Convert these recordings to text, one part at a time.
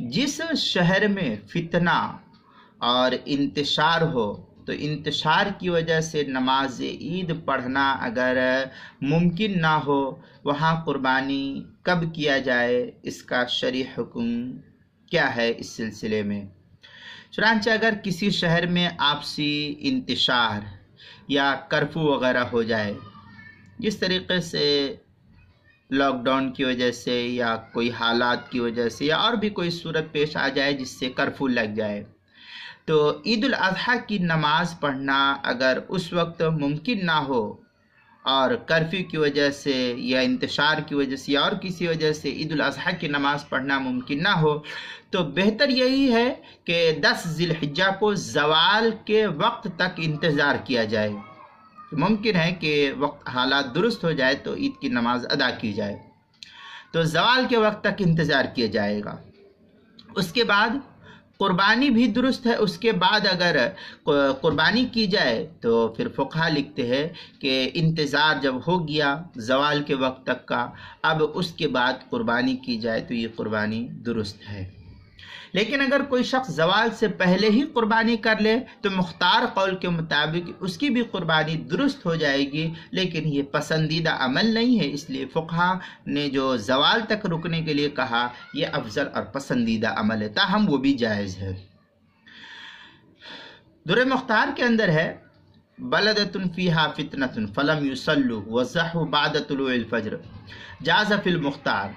جس شہر میں فتنہ اور انتشار ہو تو انتشار کی وجہ سے نماز عید پڑھنا اگر ممکن نہ ہو، وہاں قربانی کب کیا جائے، اس کا شرعی حکم کیا ہے اس سلسلے میں؟ چنانچہ اگر کسی شہر میں آپسی انتشار یا کرفیو وغیرہ ہو جائے، جس طریقے سے لاک ڈاؤن کی وجہ سے یا کوئی حالات کی وجہ سے یا اور بھی کوئی صورت پیش آ جائے جس سے کرفیو لگ جائے، تو عید الاضحیٰ کی نماز پڑھنا اگر اس وقت ممکن نہ ہو اور کرفیو کی وجہ سے یا انتشار کی وجہ سے یا اور کسی وجہ سے عید الاضحیٰ کی نماز پڑھنا ممکن نہ ہو، تو بہتر یہی ہے کہ 10 ذی الحجہ کو زوال کے وقت تک انتظار کیا جائے۔ ممکن ہے کہ وقت حالات درست ہو جائے تو عید کی نماز ادا کی جائے، تو زوال کے وقت تک انتظار کیا جائے گا۔ اس کے بعد قربانی بھی درست ہے، اس کے بعد اگر قربانی کی جائے تو پھر فقہا لکھتے ہیں کہ انتظار جب ہو گیا زوال کے وقت تک کا، اب اس کے بعد قربانی کی جائے تو یہ قربانی درست ہے۔ لیکن اگر کوئی شخص زوال سے پہلے ہی قربانی کر لے تو مختار قول کے مطابق اس کی بھی قربانی درست ہو جائے گی، لیکن یہ پسندیدہ عمل نہیں ہے، اس لیے فقہا نے جو زوال تک رکنے کے لیے کہا یہ افضل اور پسندیدہ عمل ہے، تاہم وہ بھی جائز ہے۔ در مختار کے اندر ہے بلدۃ فیہا فتنۃ فلم یصلوا وضحوا بعد طلوع الفجر جاز فی المختار،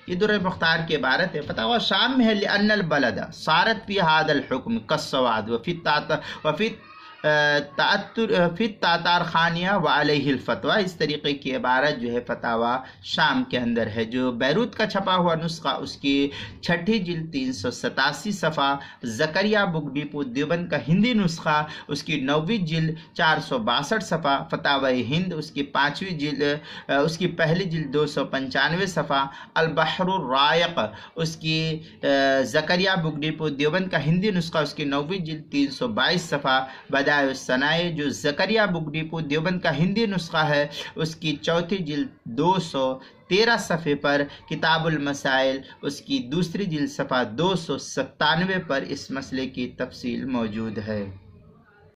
یہ در مختار کی عبارت ہے۔ فتاوی شام میں ہے لأن البلد صارت فی هذا الحکم کالسواد وفی التاتار خانیہ وعلیہ الفتویٰ، اس طریقے کی عبارت جو ہے فتاوی شام کے اندر ہے۔ جو بیروت کا چھپا ہوا نسخہ اس کی 6ٹھی جلد 387 صفحہ، زکریہ بک ڈپو دیوبند کا ہندی نسخہ اس کی 9ویں جلد 462 صفحہ، فتاوی ہند اس کی 5ویں جلد اس کی پہلی جلد 295 صفحہ، البحر الرائق اس کی زکریہ بک ڈپو دیوبند کا ہندی نسخہ اس کی 9ویں جلد 322 صفحہ، بدائع الصنائع جو زکریہ بک ڈپو دیوبند کا ہندی نسخہ ہے اس کی 4تھی جلد 213 صفحے پر، کتاب المسائل اس کی 2ری جلد صفحہ 297 پر اس مسئلے کی تفصیل موجود ہے۔